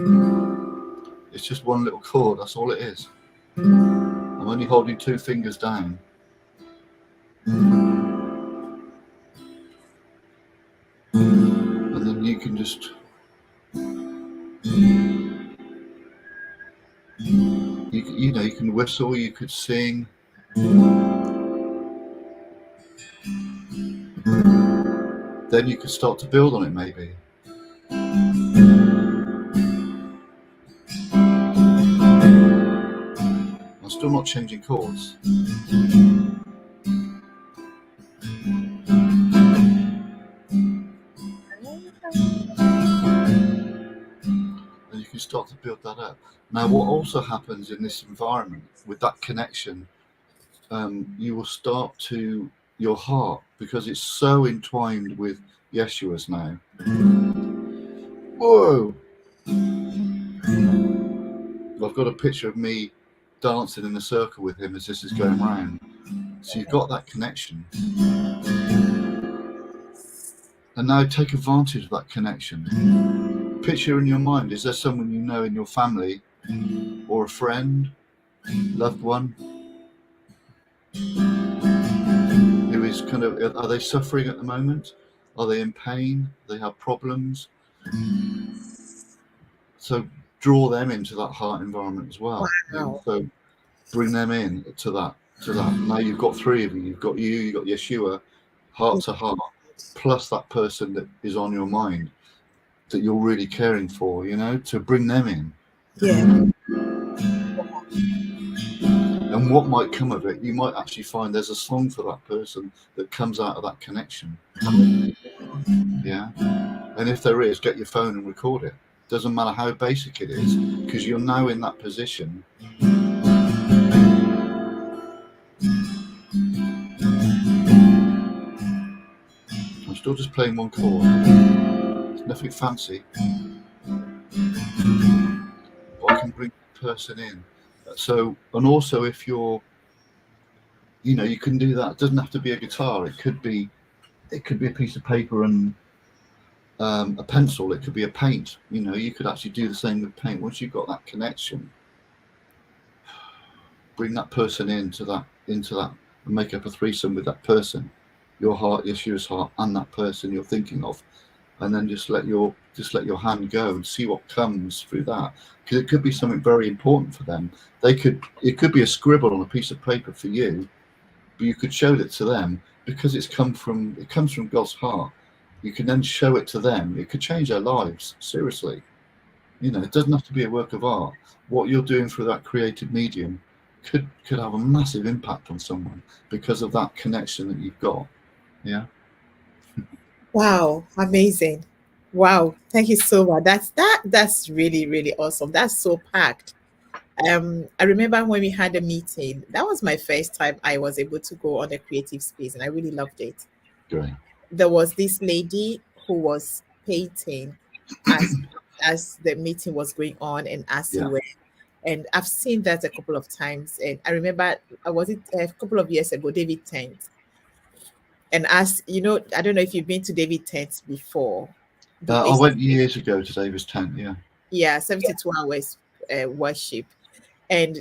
It's just one little chord. That's all it is. I'm only holding two fingers down. And then you can just you know, you can whistle, you could sing. Then you could start to build on it maybe. I'm still not changing chords. And you can start to build that up. Now, what also happens in this environment with that connection, you will start to, your heart, because it's so entwined with Yeshua's now. Whoa! I've got a picture of me dancing in a circle with him as this is going round. So you've got that connection. And now take advantage of that connection. Picture in your mind, is there someone you know in your family or a friend, loved one, who is kind of, are they suffering at the moment? Are they in pain? Do they have problems? So draw them into that heart environment as well. Wow. So bring them in to that. Now you've got three of you. You've got Yeshua, heart to heart, plus that person that is on your mind that you're really caring for, you know, to bring them in. Yeah. And what might come of it, you might actually find there's a song for that person that comes out of that connection. Yeah. And if there is, get your phone and record it. Doesn't matter how basic it is, because you're now in that position. I'm still just playing one chord. It's nothing fancy. But I can bring the person in. So, and also if you're, you know, you can do that. It doesn't have to be a guitar. It could be a piece of paper and a pencil. It could be a paint. You know, you could actually do the same with paint. Once you've got that connection, bring that person into that, and make up a threesome with that person, your heart, Yeshua's heart, and that person you're thinking of, and then just let your hand go and see what comes through that, because it could be something very important for them. It could be a scribble on a piece of paper for you, but you could show it to them because it comes from God's heart. You can then show it to them. It could change their lives, seriously. You know, it doesn't have to be a work of art. What you're doing through that creative medium could have a massive impact on someone because of that connection that you've got. Yeah. Wow. Amazing. Wow. Thank you so much. That's really, really awesome. That's so packed. I remember when we had a meeting. That was my first time I was able to go on a creative space, and I really loved it. Great. There was this lady who was painting as the meeting was going on and as we Yeah. were. And I've seen that a couple of times. And I remember, was it a couple of years ago, David Tent. And as you know, I don't know if you've been to David Tent before. I It's, went years ago to Davis Tent. Yeah. yeah, 72 hours worship. And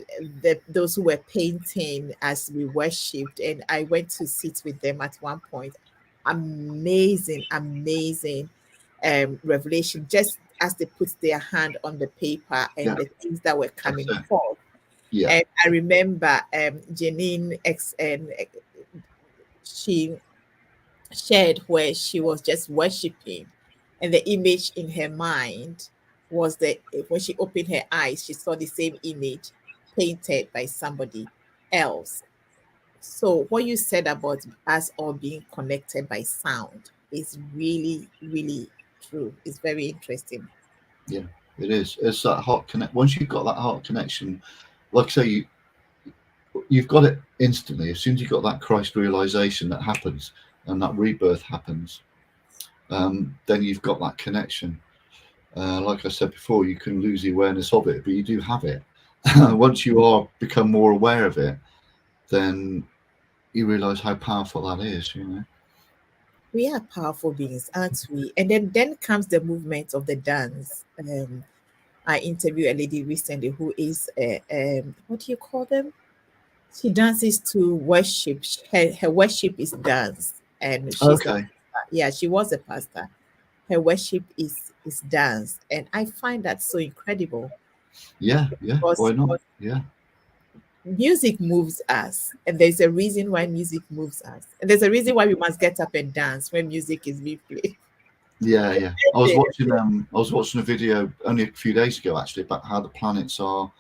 those who were painting as we worshipped, and I went to sit with them at one point. Amazing, amazing revelation, just as they put their hand on the paper and Yeah. the things that were That's coming it. forth. Yeah. And I remember Janine X, and she shared where she was just worshiping, and the image in her mind was that when she opened her eyes, she saw the same image painted by somebody else. So, what you said about us all being connected by sound is really, really true. It's very interesting. Yeah. It is. It's that heart connect. Once you've got that heart connection, like I say, you've got it instantly. As soon as you've got that Christ realization that happens and that rebirth happens, then you've got that connection. Like I said before, you can lose the awareness of it, but you do have it. Once you are become more aware of it, then you realize how powerful that is. You know. We are powerful beings, aren't we? And then comes the movement of the dance. I interviewed a lady recently who is what do you call them? She dances to worship. Her worship is dance, and she's a Okay. pastor. Yeah, she was a pastor. Her worship is dance, and I find that so incredible Yeah. Yeah. because Why not? Yeah. music moves us, and there's a reason why music moves us, and there's a reason why we must get up and dance when music is being played. Yeah. Yeah. I was watching a video only a few days ago actually about how planets are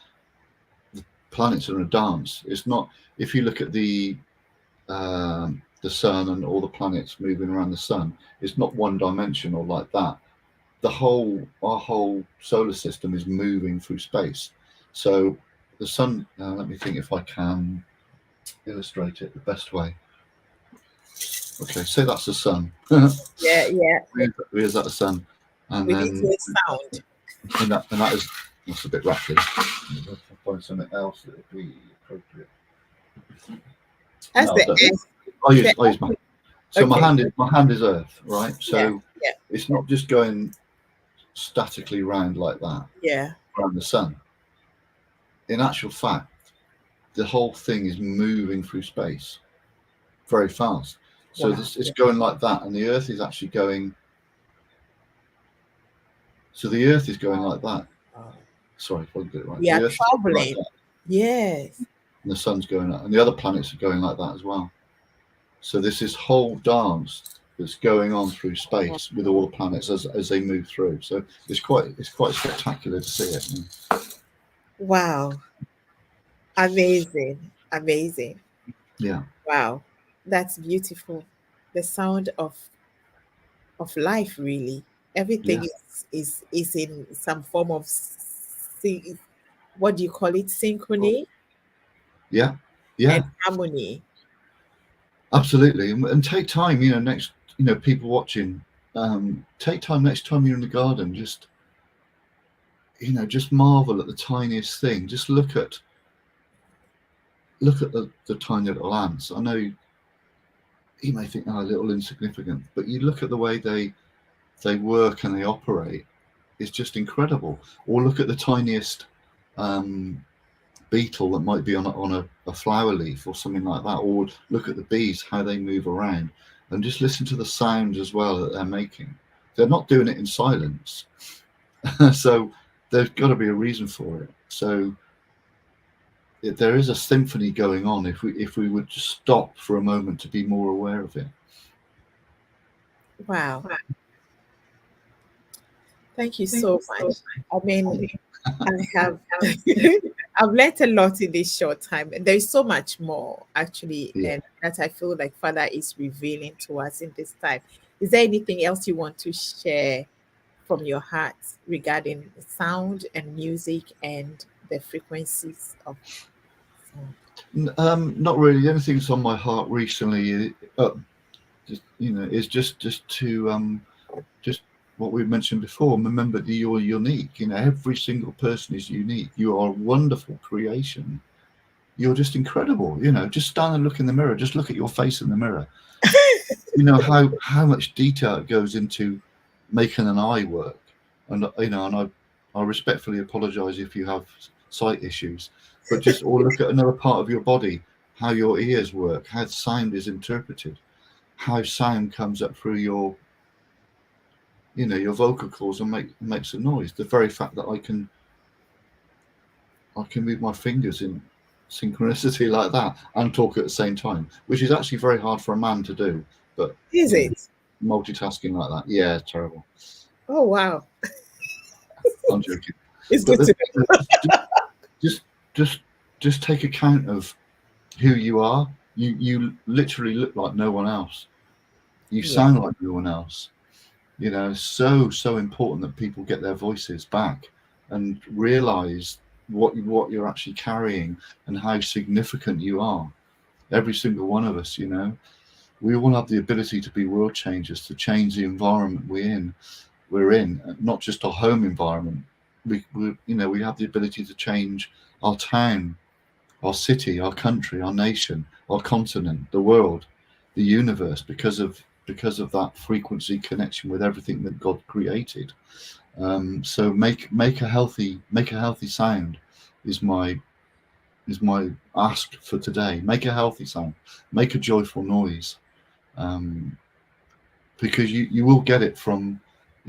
in a dance. It's not if you look at the sun and all the planets moving around the sun. It's not one dimensional like that. Our whole solar system is moving through space. So the sun. Let me think if I can illustrate it the best way. Okay, say that's the sun. Yeah, yeah. Where's that the sun? And We need then to sound and that is that's a bit rattly. I'll find something else that would be appropriate. as No, I the don't. earth. I use my so Okay. my hand is earth, right? Yeah, So yeah, it's not just going statically round like that yeah. around the sun. In actual fact, the whole thing is moving through space very fast. So Wow. this it's going like that, and the Earth is actually going. So the Earth is going like that. Wow. Sorry, if I get it right. We are The Earth is going like traveling. that, Yes. and the sun's going up, and the other planets are going like that as well. So there's this whole dance that's going on through space with all the planets as they move through. So it's quite spectacular to see it. Wow. Amazing. Amazing. Yeah, Wow. That's beautiful. The sound of life, really. Everything yeah, is in some form of what do you call it? Synchrony yeah, and yeah. harmony. Absolutely, and take time. People watching, take time next time you're in the garden. Just marvel at the tiniest thing. Just look at the tiny little ants. I know you may think they're a little insignificant, but you look at the way they work and they operate. It's just incredible. Or look at the tiniest um, beetle that might be on a flower leaf or something like that. Or look at the bees, how they move around, and just listen to the sounds as well that they're making. They're not doing it in silence, so there's got to be a reason for it. So there is a symphony going on if we would just stop for a moment to be more aware of it. Wow. Thank you so much. I mean, I have I've learned a lot in this short time. And there's so much more actually, Yeah. and that I feel like Father is revealing to us in this time. Is there anything else you want to share from your heart regarding sound and music and the frequencies of sound? Not really. The only thing that's on my heart recently, just, is just to just what we mentioned before. Remember that you're unique. Every single person is unique. You are a wonderful creation. You're just incredible. Just stand and look in the mirror. Just look at your face in the mirror. How much detail it goes into making an eye work, and I respectfully apologise if you have sight issues, but just or look at another part of your body, how your ears work, how sound is interpreted, how sound comes up through your vocal cords and makes a noise. The very fact that I can move my fingers in synchronicity like that and talk at the same time, which is actually very hard for a man to do. But Is it? multitasking like that, yeah, terrible. Oh wow, I'm joking. it's But good to know. just just just take account of who you are. You literally look like no one else. You Yeah, sound like no one else. So important that people get their voices back and realize what you're actually carrying and how significant you are. Every single one of us. We all have the ability to be world changers, to change the environment we're in, not just our home environment. We have the ability to change our town, our city, our country, our nation, our continent, the world, the universe, because of that frequency connection with everything that God created. So make a healthy sound is my ask for today. Make a healthy sound. Make a joyful noise. Um, because you will get it from,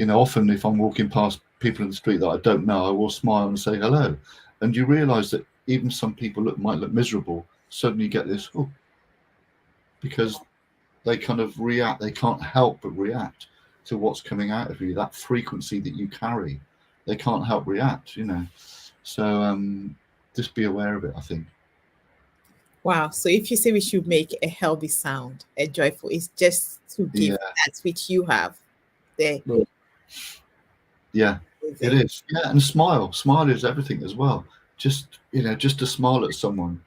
often if I'm walking past people in the street that I don't know, I will smile and say hello. And you realize that even some people might look miserable, suddenly get this, oh, because they kind of react, they can't help but react to what's coming out of you, that frequency that you carry. They can't help react. So just be aware of it, I think. wow. So if you say we should make a healthy sound, a joyful, it's just to give Yeah. that which you have there. Well, yeah, it Amazing. is. Yeah, and smile is everything as well. Just to smile at someone,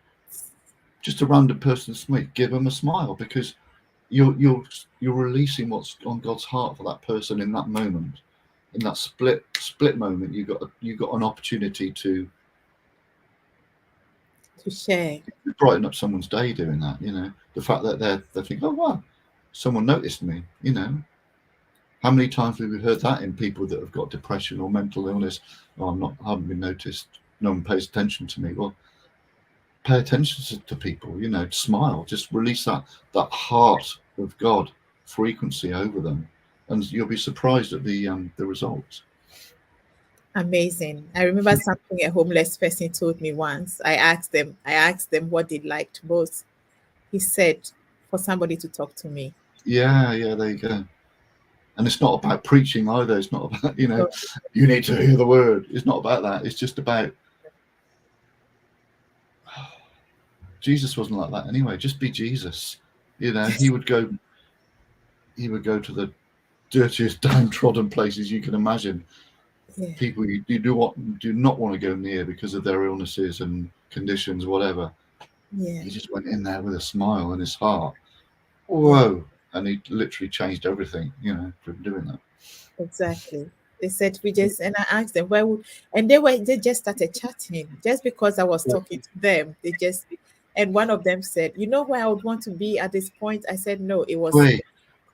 just a random person to meet, give them a smile, because you're releasing what's on God's heart for that person in that moment. In that split moment, you got an opportunity to To share. brighten up someone's day doing that. The fact that they think, oh wow, someone noticed me. How many times have we heard that in people that have got depression or mental illness? Oh, I haven't been noticed. No one pays attention to me. Well, pay attention to people. Smile. Just release that heart of God frequency over them, and you'll be surprised at the results. Amazing. I remember something a homeless person told me once. I asked them what they liked most. He said, for somebody to talk to me. Yeah, yeah. There you go. And it's not about preaching either. It's not about So, you need to hear the word. It's not about that. It's just about Jesus wasn't like that anyway. Just be Jesus. He would go to the dirtiest, downtrodden places you can imagine. yeah, People you do not want to go near because of their illnesses and conditions, whatever. yeah, He just went in there with a smile in his heart. yeah, Whoa! And he literally changed everything, from doing that. exactly. They said and I asked them why would, and they just started chatting just because I was talking to them. And one of them said, "You know where I would want to be at this point?" I said, "No, Wait,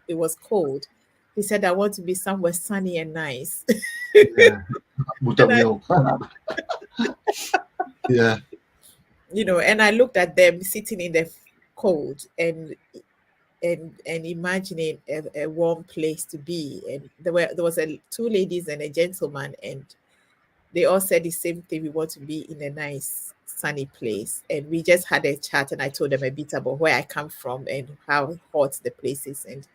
it was cold." He said, "I want to be somewhere sunny and nice." yeah. Well, And don't we all? Yeah, and I looked at them sitting in the cold and imagining a warm place to be. And there was two ladies and a gentleman, and they all said the same thing. We want to be in a nice sunny place. And we just had a chat, and I told them a bit about where I come from and how hot the place is. And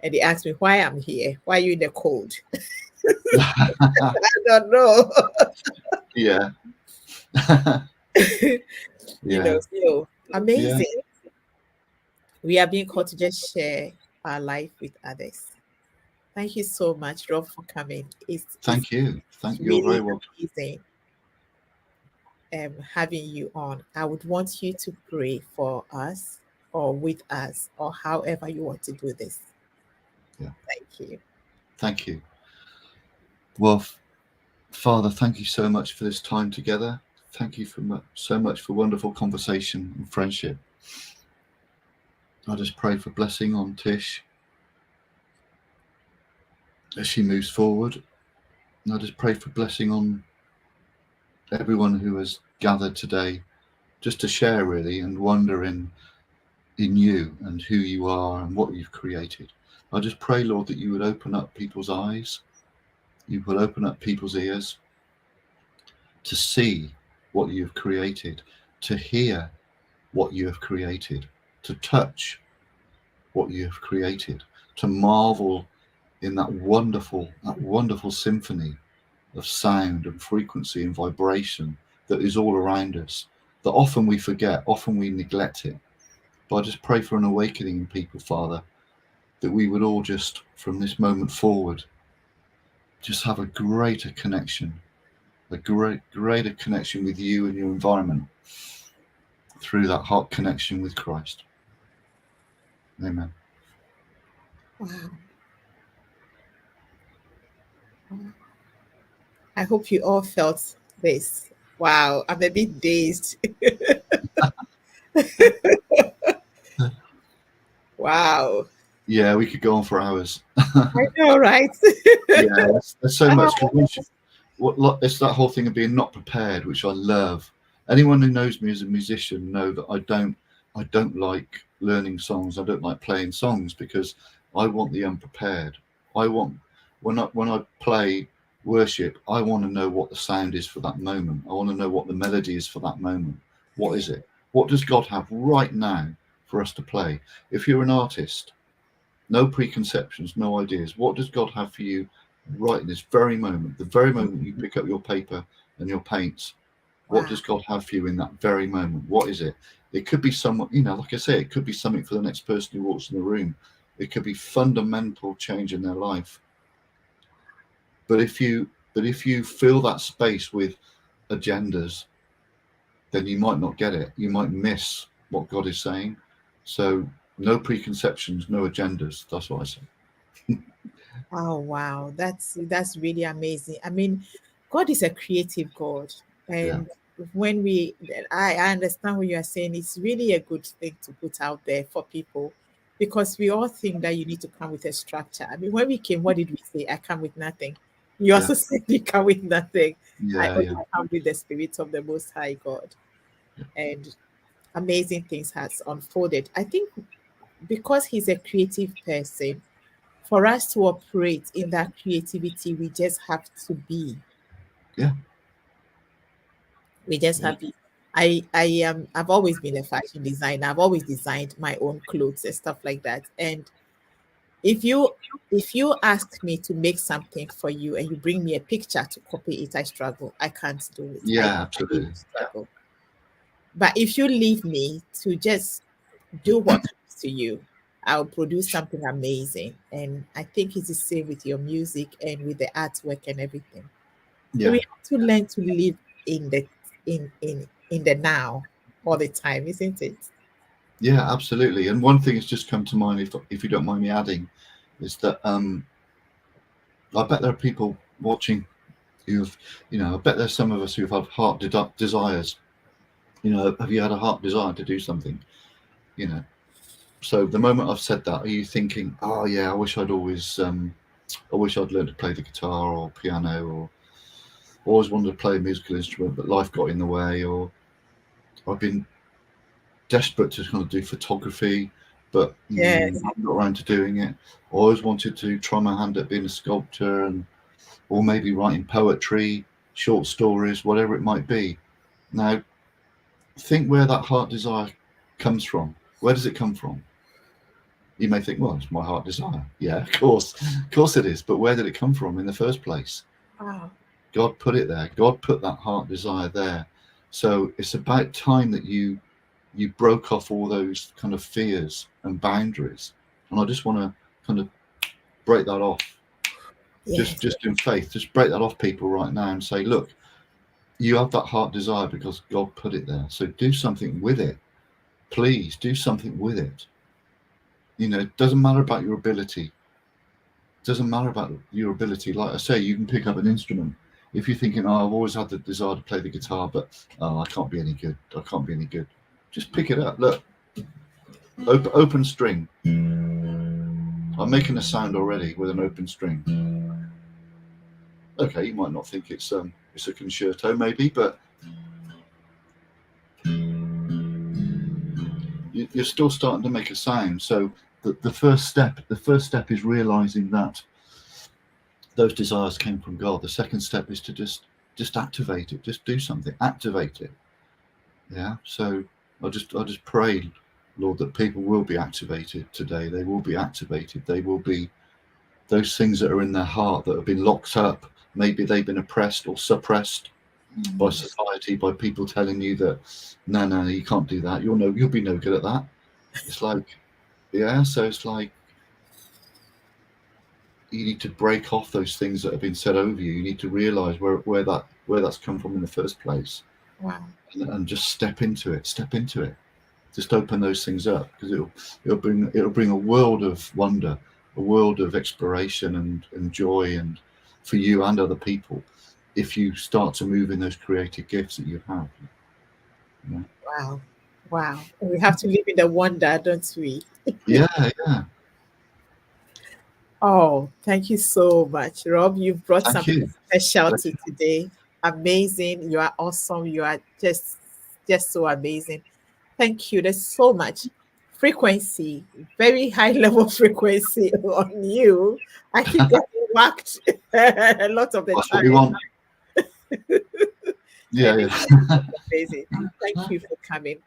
they asked me why I'm here. Why are you in the cold? I don't know. yeah, yeah, So yeah. amazing. We are being called to just share our life with others. Thank you so much, Rob, for coming. It's Thank you. Thank You're really very welcome. amazing. having you on, I would want you to pray for us or with us or however you want to do this. Yeah. Thank you. Thank you. Well, Father, thank you so much for this time together. Thank you so much for wonderful conversation and friendship. I just pray for blessing on Tish as she moves forward. And I just pray for blessing on everyone who has gathered today just to share really and wonder in you and who you are and what you've created. I just pray, Lord, that you would open up people's eyes, you will open up people's ears to see what you have created, to hear what you have created, to touch what you have created, to marvel in that wonderful symphony of sound and frequency and vibration that is all around us, that often we forget, often we neglect it. But I just pray for an awakening in people, Father, that we would all just, from this moment forward, just have a greater connection, greater connection with you and your environment through that heart connection with Christ. Amen. Wow. I hope you all felt this. Wow, I'm a bit dazed. Wow. Yeah, we could go on for hours. I know, right? Yeah, there's so much. Ah, It's that whole thing of being not prepared, which I love. Anyone who knows me as a musician know that I don't like learning songs. I don't like playing songs because I want the unprepared. I want when I play worship, I want to know what the sound is for that moment. I want to know what the melody is for that moment. What is it? What does God have right now for us to play? If you're an artist, no preconceptions, no ideas. What does God have for you right in this very moment? The very moment you pick up your paper and your paints, what wow. does God have for you in that very moment? What is it? It could be someone, like I say, it could be something for the next person who walks in the room. It could be fundamental change in their life. But if you fill that space with agendas, then you might not get it. You might miss what God is saying. So no preconceptions, no agendas. That's what I say. Oh wow, that's really amazing. I mean, God is a creative God, Yeah, and when we, I understand what you are saying. It's really a good thing to put out there for people, because we all think that you need to come with a structure. I mean, when we came, what did we say? I come with nothing. You yeah, also said you come with nothing. I yeah, only yeah. come with the Spirit of the Most High God, and amazing things has unfolded. I think because He's a creative person, for us to operate in that creativity, we just have to be. Yeah, We just yeah, have to. I've always been a fashion designer. I've always designed my own clothes and stuff like that. And if you if you ask me to make something for you and you bring me a picture to copy it, I struggle. I can't do it. yeah, I really absolutely. struggle. But if you leave me to just do what comes to you, I'll produce something amazing. And I think it's the same with your music and with the artwork and everything. So we Yeah, have to learn to live in the in the now all the time, isn't it? yeah, absolutely. And one thing has just come to mind, if you don't mind me adding, is that I bet there are people watching who've, I bet there's some of us who've had heart desires. Have you had a heart desire to do something? You know. So the moment I've said that, are you thinking, oh yeah, I wish I'd learned to play the guitar or piano, or always wanted to play a musical instrument, but life got in the way, or I've been desperate to kind of do photography, but Yes. haven't got around to doing it. I always wanted to try my hand at being a sculptor, or maybe writing poetry, short stories, whatever it might be. Now, think where that heart desire comes from. Where does it come from? You may think, well, it's my heart desire. Yeah, of course it is. But where did it come from in the first place? Wow. God put it there. God put that heart desire there. So it's about time that you broke off all those kind of fears and boundaries. And I just want to kind of break that off, just Yes. just in faith, just break that off people right now and say, look, you have that heart desire because God put it there. So do something with it. Please do something with it. It doesn't matter about your ability. It doesn't matter about your ability. Like I say, you can pick up an instrument. If you're thinking, oh, I've always had the desire to play the guitar, but I can't be any good. I can't be any good. Just pick it up. Look, open string. I'm making a sound already with an open string. Okay, you might not think it's a concerto maybe, but you're still starting to make a sound. So the first step is realizing that those desires came from God. The second step is to just activate it, just do something, activate it. Yeah. So I just pray, Lord, that people will be activated today. They will be activated. They will be those things that are in their heart that have been locked up. Maybe they've been oppressed or suppressed by society, by people telling you that no, you can't do that. You'll be no good at that. It's like, yeah. So it's like you need to break off those things that have been said over you. You need to realize where that's come from in the first place, Wow. and just step into it. Step into it. Just open those things up, because it'll bring a world of wonder, a world of exploration and joy, and for you and other people, if you start to move in those creative gifts that you have. Yeah, Wow. Wow. We have to live in the wonder, don't we? yeah, yeah. Oh, thank you so much, Rob. You've brought Thank something you. special Thank to today. Amazing. You are awesome. You are just so amazing. Thank you. There's so much frequency, very high level frequency on you. I keep you. getting whacked a lot of the That's what we time. want. Yeah, And it's yeah. amazing. Thank you for coming.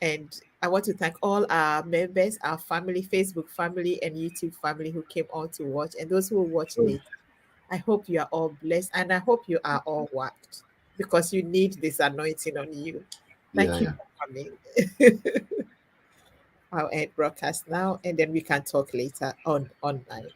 And I want to thank all our members, our family, Facebook family, and YouTube family who came on to watch, and those who will watch later. I hope you are all blessed, and I hope you are all worked, because you need this anointing on you. Yeah, Thank you yeah. for coming. I'll end broadcast now, and then we can talk later on online.